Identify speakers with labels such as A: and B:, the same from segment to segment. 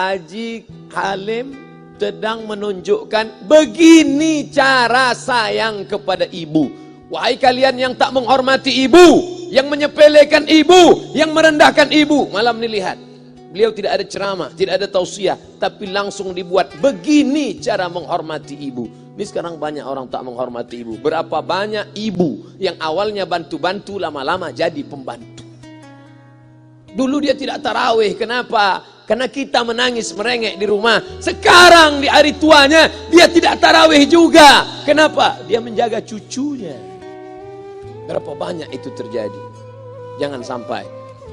A: Haji Halim sedang menunjukkan begini cara sayang kepada ibu. Wahai kalian yang tak menghormati ibu, yang menyepelekan ibu, yang merendahkan ibu. Malam ini lihat, beliau tidak ada ceramah, tidak ada tausiah, tapi langsung dibuat begini cara menghormati ibu. Ini sekarang banyak orang tak menghormati ibu. Berapa banyak ibu yang awalnya bantu-bantu, lama-lama jadi pembantu. Dulu dia tidak tarawih, kenapa? Karena kita menangis merengek di rumah. Sekarang di hari tuanya dia tidak tarawih juga. Kenapa? Dia menjaga cucunya. Berapa banyak itu terjadi. Jangan sampai.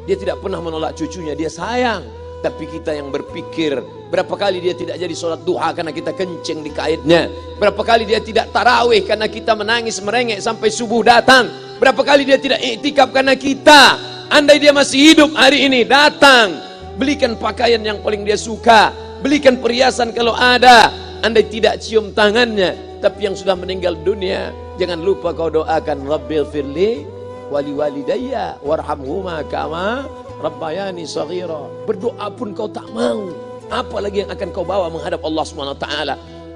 A: Dia tidak pernah menolak cucunya, dia sayang. Tapi kita yang berpikir, berapa kali dia tidak jadi sholat duha karena kita kencing di kaitnya. Berapa kali dia tidak tarawih karena kita menangis merengek sampai subuh datang. Berapa kali dia tidak iktikaf karena kita. Andai dia masih hidup hari ini, datang. Belikan pakaian yang paling dia suka. Belikan perhiasan kalau ada. Andai tidak cium tangannya. Tapi yang sudah meninggal dunia, jangan lupa kau doakan, Rabbil firli wali walidayya warhamhuma kama rabbayani saghira. Berdoa pun kau tak mau, apalagi yang akan kau bawa menghadap Allah SWT.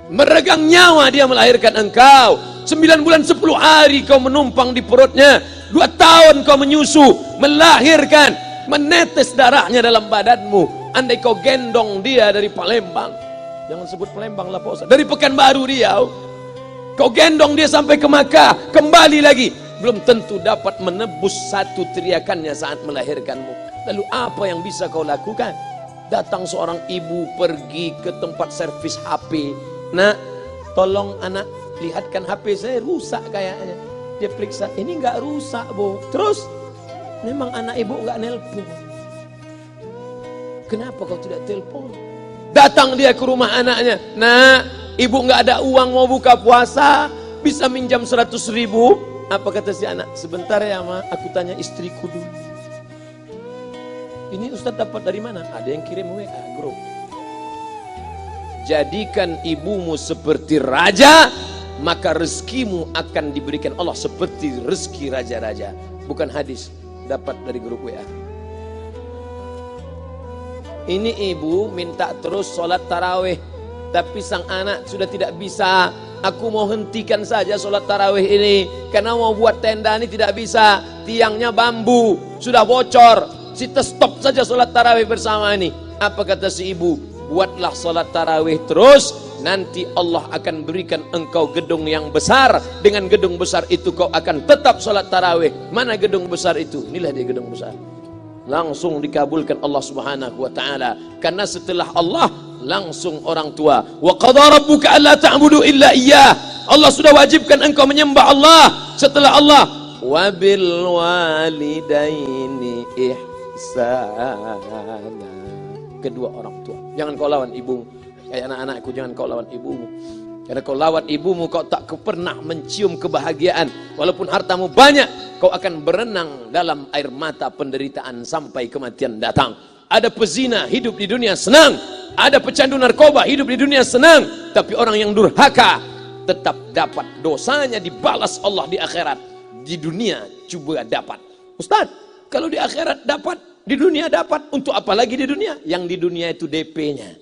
A: Meregang nyawa dia melahirkan engkau. 9 bulan 10 hari kau menumpang di perutnya. 2 tahun kau menyusu, melahirkan, menetes darahnya dalam badanmu. Andai kau gendong dia dari Palembang, jangan sebut Palembang lah Pak Ustaz, dari Pekanbaru Riau, kau gendong dia sampai ke Makkah, kembali lagi, belum tentu dapat menebus satu teriakannya saat melahirkanmu. Lalu apa yang bisa kau lakukan? Datang seorang ibu pergi ke tempat servis HP. Nak, tolong anak lihatkan HP saya rusak kayaknya. Dia periksa, ini nggak rusak bu. Terus memang anak ibu nggak nelpon. Kenapa kau tidak telepon? Datang dia ke rumah anaknya. Nah, ibu nggak ada uang mau buka puasa, bisa minjam 100.000. Apa kata si anak? Sebentar ya ma, aku tanya istriku dulu. Ini Ustaz dapat dari mana? Ada yang kirim WA grup. Jadikan ibumu seperti raja, maka rezekimu akan diberikan Allah seperti rezeki raja-raja. Bukan hadis, dapat dari grup WA. Ini ibu minta terus sholat tarawih, tapi sang anak sudah tidak bisa. Aku mau hentikan saja sholat tarawih ini, karena mau buat tenda ini tidak bisa. Tiangnya bambu, sudah bocor. Kita stop saja sholat tarawih bersama ini. Apa kata si ibu? Buatlah sholat tarawih terus, nanti Allah akan berikan engkau gedung yang besar. Dengan gedung besar itu kau akan tetap sholat tarawih. Mana gedung besar itu? Inilah dia gedung besar. Langsung dikabulkan Allah Subhanahu wa taala. Karena setelah Allah langsung orang tua. Wa qadara rabbuka alla ta'budu illa iyyah. Allah sudah wajibkan engkau menyembah Allah. Setelah Allah, wa bil walidaini ihsana. Kedua orang tua. Jangan kau lawan ibumu. Kayak anak-anakku, jangan kau lawan ibumu. Karena kau lawan ibumu, kau tak pernah mencium kebahagiaan. Walaupun hartamu banyak, kau akan berenang dalam air mata penderitaan sampai kematian datang. Ada pezina hidup di dunia senang, ada pecandu narkoba hidup di dunia senang, tapi orang yang durhaka tetap dapat dosanya dibalas Allah di akhirat. Di dunia coba dapat. Ustaz, kalau di akhirat dapat, di dunia dapat, untuk apa lagi di dunia? Yang di dunia itu DP-nya.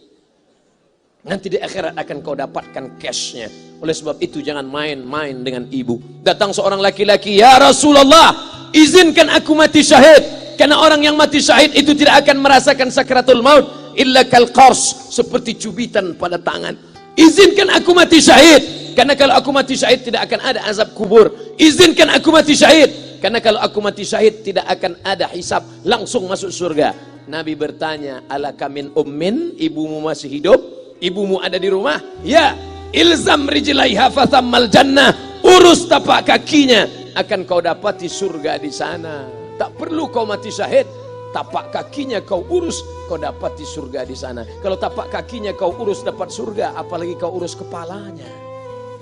A: Nanti di akhirat akan kau dapatkan cashnya. Oleh sebab itu jangan main-main dengan ibu. Datang seorang laki-laki, ya Rasulullah, izinkan aku mati syahid. Karena orang yang mati syahid itu tidak akan merasakan sakratul maut illa kal qars, seperti cubitan pada tangan. Izinkan aku mati syahid, karena kalau aku mati syahid tidak akan ada azab kubur. Izinkan aku mati syahid, karena kalau aku mati syahid tidak akan ada hisab, langsung masuk surga. Nabi bertanya, alaka min ummin, ibumu masih hidup? Ibumu ada di rumah? Ya. Ilzam rijlaiha fathammal jannah, urus tapak kakinya, akan kau dapati surga di sana. Tak perlu kau mati syahid, tapak kakinya kau urus, kau dapati surga di sana. Kalau tapak kakinya kau urus dapat surga, apalagi kau urus kepalanya,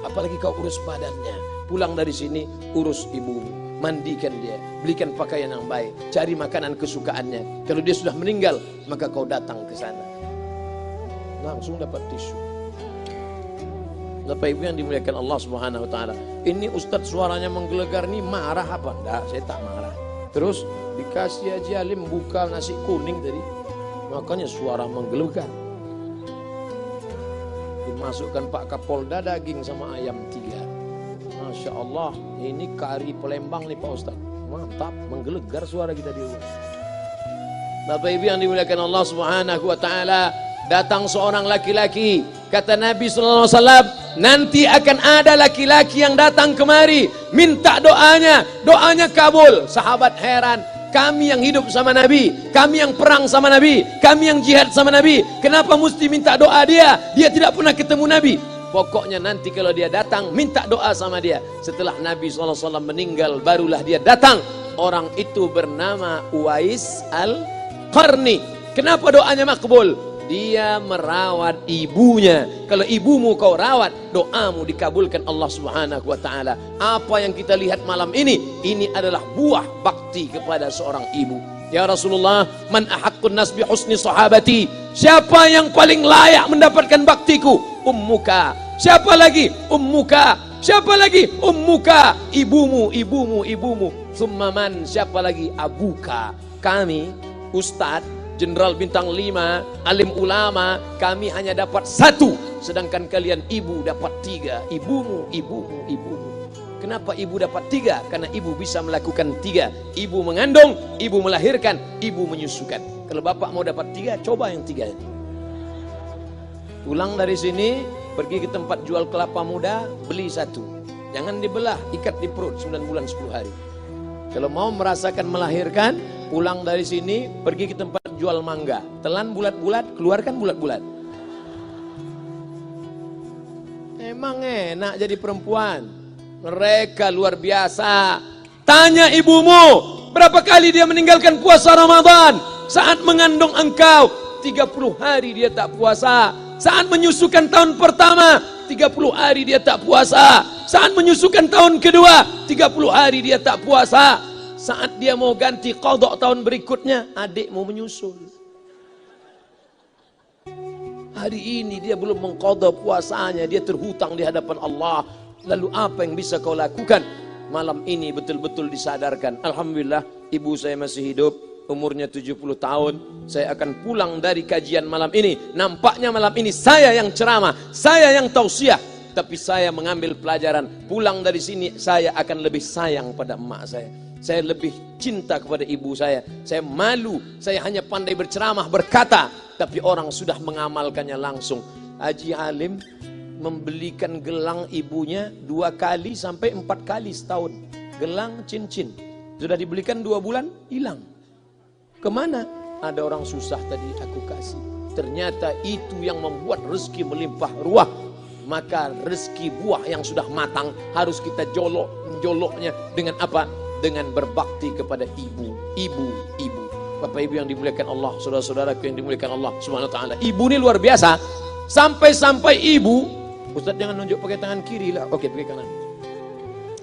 A: apalagi kau urus badannya. Pulang dari sini, urus ibumu, mandikan dia, belikan pakaian yang baik, cari makanan kesukaannya. Kalau dia sudah meninggal, maka kau datang ke sana, langsung dapat tisu. Bapak Ibu yang dimuliakan Allah Subhanahu wa taala. Ini Ustadz suaranya menggelegar nih, marah apa? Enggak, saya tak marah. Terus dikasih Haji Halim buka nasi kuning tadi, makanya suara menggelegar. Dimasukkan Pak Kapolda daging sama ayam 3. Masya Allah, ini kari Palembang nih Pak Ustaz. Mantap, menggelegar suara kita di rumah. Bapak Ibu yang dimuliakan Allah Subhanahu wa taala, datang seorang laki-laki, kata Nabi sallallahu alaihi wasallam, nanti akan ada laki-laki yang datang kemari minta doanya, doanya kabul. Sahabat heran, kami yang hidup sama Nabi, kami yang perang sama Nabi, kami yang jihad sama Nabi, kenapa mesti minta doa dia? Dia tidak pernah ketemu Nabi. Pokoknya nanti kalau dia datang, minta doa sama dia. Setelah Nabi SAW meninggal, barulah dia datang. Orang itu bernama Uwais Al-Qarni. Kenapa doanya makbul? Dia merawat ibunya. Kalau ibumu kau rawat, doamu dikabulkan Allah Subhanahu wa taala. Apa yang kita lihat malam ini adalah buah bakti kepada seorang ibu. Ya Rasulullah, man ahaqqun nas bi husni sahabati? Siapa yang paling layak mendapatkan baktiku? Ummuka. Siapa lagi? Ummuka. Siapa lagi? Ummuka. Ibumu, ibumu, ibumu. Summa man? Siapa lagi? Abuka. Kami, Ustadz, Jenderal Bintang 5, alim ulama, kami hanya dapat 1, sedangkan kalian ibu dapat 3. Ibumu, ibumu, ibumu. Kenapa ibu dapat 3? Karena ibu bisa melakukan 3. Ibu mengandung, ibu melahirkan, ibu menyusukan. Kalau bapak mau dapat 3, coba yang 3. Pulang dari sini, pergi ke tempat jual kelapa muda, beli 1. Jangan dibelah, ikat di perut 9 bulan 10 hari. Kalau mau merasakan melahirkan, pulang dari sini, pergi ke tempat jual mangga. Telan bulat-bulat, keluarkan bulat-bulat. Emang enak jadi perempuan. Mereka luar biasa. Tanya ibumu, berapa kali dia meninggalkan puasa Ramadan? Saat mengandung engkau, 30 hari dia tak puasa. Saat menyusukan tahun pertama, 30 hari dia tak puasa. Saat menyusukan tahun kedua, 30 hari dia tak puasa. Saat dia mau ganti qadha tahun berikutnya, adik mau menyusul. Hari ini dia belum mengqadha puasanya, dia terhutang di hadapan Allah. Lalu apa yang bisa kau lakukan? Malam ini betul-betul disadarkan. Alhamdulillah, ibu saya masih hidup, umurnya 70 tahun. Saya akan pulang dari kajian malam ini. Nampaknya malam ini saya yang ceramah, saya yang tausiah. Tapi saya mengambil pelajaran. Pulang dari sini saya akan lebih sayang pada emak saya. Saya lebih cinta kepada ibu saya. Saya malu, saya hanya pandai berceramah, berkata, tapi orang sudah mengamalkannya langsung. Haji Halim membelikan gelang ibunya 2 kali sampai 4 kali setahun. Gelang cincin. Sudah dibelikan 2 bulan, hilang. Kemana? Ada orang susah tadi aku kasih. Ternyata itu yang membuat rezeki melimpah ruah. Maka rezeki buah yang sudah matang harus kita joloknya dengan apa? Dengan berbakti kepada ibu. Bapak ibu yang dimuliakan Allah, saudara-saudaraku yang dimuliakan Allah Subhanahu wa taala. Ibu ini luar biasa. Sampai-sampai ibu, Ustaz jangan nunjuk pakai tangan kiri lah. Oke, pakai kanan.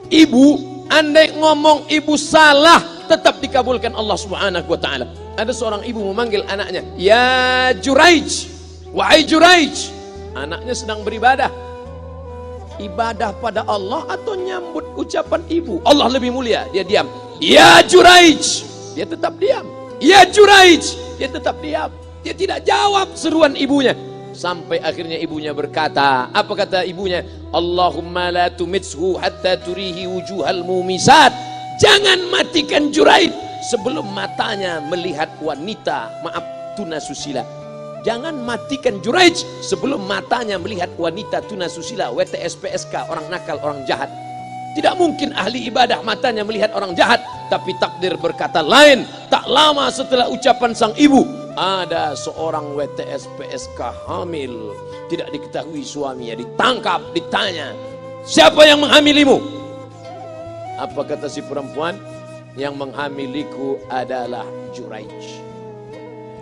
A: Ibu, andai ngomong ibu salah, tetap dikabulkan Allah Subhanahu wa taala. Ada seorang ibu memanggil anaknya, "Ya Juraij, wahai Juraij." Anaknya sedang beribadah. Ibadah pada Allah atau nyambut ucapan ibu? Allah lebih mulia, dia diam. "Ya Juraij." Dia tetap diam. "Ya Juraij." Dia tetap diam. Dia tidak jawab seruan ibunya. Sampai akhirnya ibunya berkata, apa kata ibunya? "Allahumma la tumitshu hatta turihi wujuhal mumisat." Jangan matikan Juraij sebelum matanya melihat wanita, maaf, tunasusila. Jangan matikan Juraij sebelum matanya melihat wanita tunasusila, WTS PSK, orang nakal, orang jahat. Tidak mungkin ahli ibadah matanya melihat orang jahat, tapi takdir berkata lain. Tak lama setelah ucapan sang ibu, ada seorang WTS PSK hamil, tidak diketahui suaminya, ditangkap, ditanya, "Siapa yang menghamilimu?" Apa kata si perempuan? "Yang menghamiliku adalah Juraij."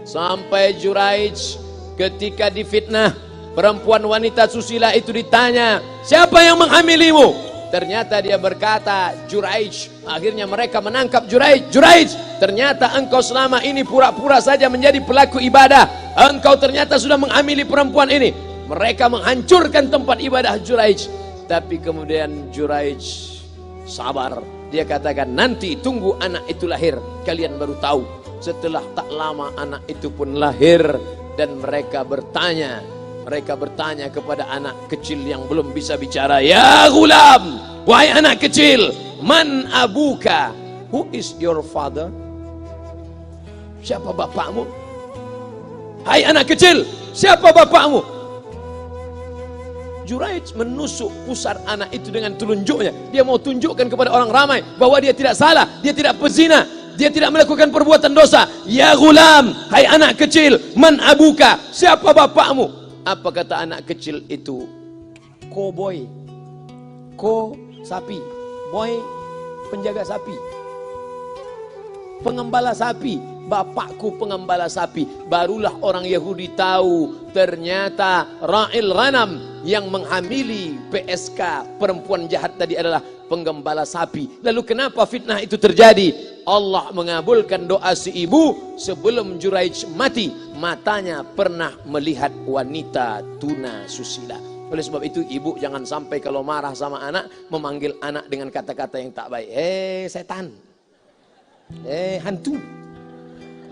A: Sampai Juraij ketika difitnah, perempuan wanita susila itu ditanya, "Siapa yang menghamilimu?" Ternyata dia berkata, "Juraij." Akhirnya mereka menangkap Juraij. "Juraij, ternyata engkau selama ini pura-pura saja menjadi pelaku ibadah. Engkau ternyata sudah menghamili perempuan ini." Mereka menghancurkan tempat ibadah Juraij. Tapi kemudian Juraij sabar. Dia katakan, "Nanti tunggu anak itu lahir, kalian baru tahu." Setelah tak lama anak itu pun lahir dan mereka bertanya, Mereka bertanya kepada anak kecil yang belum bisa bicara, "Ya gulam, wahai anak kecil, man abuka? Who is your father?" Siapa bapakmu? Hai anak kecil, siapa bapakmu? Juraij menusuk pusar anak itu dengan telunjuknya. Dia mau tunjukkan kepada orang ramai bahwa dia tidak salah, dia tidak pezina, dia tidak melakukan perbuatan dosa. Ya gulam, hai anak kecil, man abuka? Siapa bapakmu? Apa kata anak kecil itu? Cowboy. Ko sapi, boy penjaga sapi, pengembala sapi. Bapakku pengembala sapi. Barulah orang Yahudi tahu ternyata ra'il ghanam yang menghamili PSK perempuan jahat tadi adalah penggembala sapi. Lalu kenapa fitnah itu terjadi? Allah mengabulkan doa si ibu sebelum Juraij mati. Matanya pernah melihat wanita tuna susila. Oleh sebab itu ibu jangan sampai kalau marah sama anak memanggil anak dengan kata-kata yang tak baik. Setan, hantu.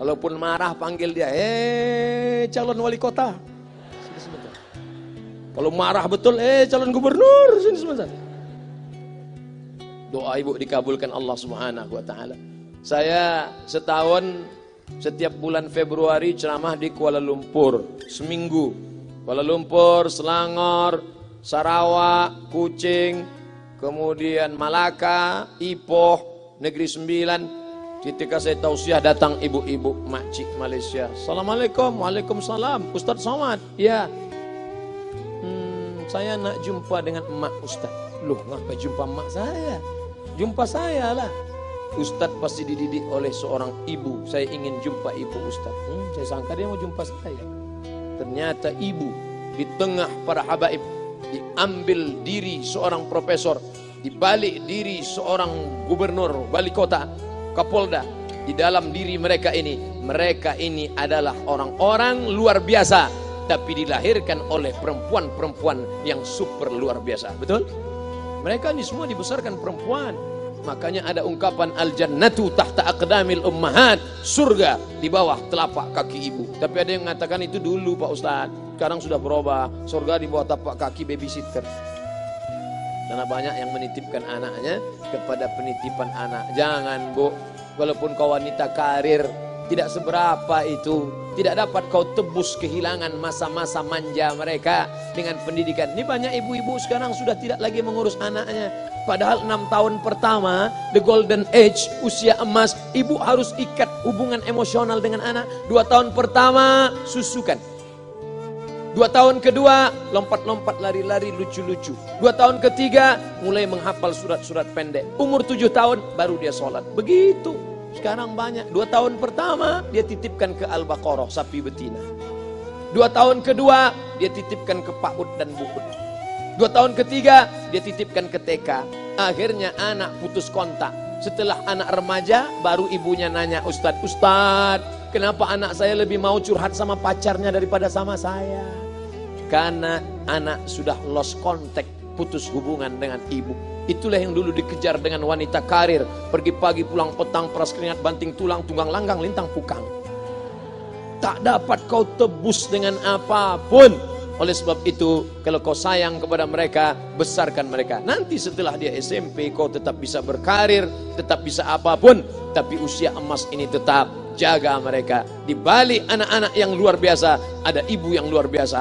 A: Kalaupun marah panggil dia, calon wali kota. Sini sebentar. Kalau marah betul, calon gubernur. Sini sebentar. Doa ibu dikabulkan Allah Subhanahu wa taala. Saya setahun setiap bulan Februari ceramah di Kuala Lumpur seminggu. Kuala Lumpur, Selangor, Sarawak, Kuching, kemudian Malaka, Ipoh, Negeri Sembilan. Ketika saya tausiah datang ibu-ibu makcik Malaysia. Assalamualaikum, waalaikumsalam. Ustaz Somad, ya. Saya nak jumpa dengan emak Ustaz. Loh, ngapa jumpa emak saya? Jumpa saya lah. Ustaz pasti dididik oleh seorang ibu. Saya ingin jumpa ibu Ustaz. Saya sangka dia mau jumpa saya. Ternyata ibu di tengah para habaib, diambil diri seorang profesor, dibalik diri seorang gubernur, wali kota, Kapolda. Di dalam diri mereka ini adalah orang-orang luar biasa, tapi dilahirkan oleh perempuan-perempuan yang super luar biasa. Betul? Mereka ini semua dibesarkan perempuan. Makanya ada ungkapan al-jannatu tahta aqdamil ummahat, surga di bawah telapak kaki ibu. Tapi ada yang mengatakan itu dulu Pak Ustadz, sekarang sudah berubah, surga di bawah tapak kaki babysitter. Karena banyak yang menitipkan anaknya kepada penitipan anak. Jangan bu, walaupun kau wanita karir, tidak seberapa itu. Tidak dapat kau tebus kehilangan masa-masa manja mereka dengan pendidikan. Ini banyak ibu-ibu sekarang sudah tidak lagi mengurus anaknya. Padahal 6 tahun pertama, the golden age, usia emas, ibu harus ikat hubungan emosional dengan anak. 2 tahun pertama, susukan. 2 tahun kedua, lompat-lompat, lari-lari, lucu-lucu. 2 tahun ketiga, mulai menghafal surat-surat pendek. Umur 7 tahun, baru dia sholat. Begitu. Sekarang banyak. 2 tahun pertama, dia titipkan ke Al-Baqarah, sapi betina. 2 tahun kedua, dia titipkan ke PAUD dan BUUD. 2 tahun ketiga, dia titipkan ke TK. Akhirnya anak putus kontak. Setelah anak remaja, baru ibunya nanya, Ustadz, kenapa anak saya lebih mau curhat sama pacarnya daripada sama saya? Karena anak sudah lost contact, putus hubungan dengan ibu. Itulah yang dulu dikejar dengan wanita karir. Pergi pagi pulang petang, peras keringat, banting tulang, tunggang langgang, lintang pukang. Tak dapat kau tebus dengan apapun. Oleh sebab itu, kalau kau sayang kepada mereka, besarkan mereka. Nanti setelah dia SMP, kau tetap bisa berkarir, tetap bisa apapun. Tapi usia emas ini tetap jaga mereka. Di balik anak-anak yang luar biasa, ada ibu yang luar biasa.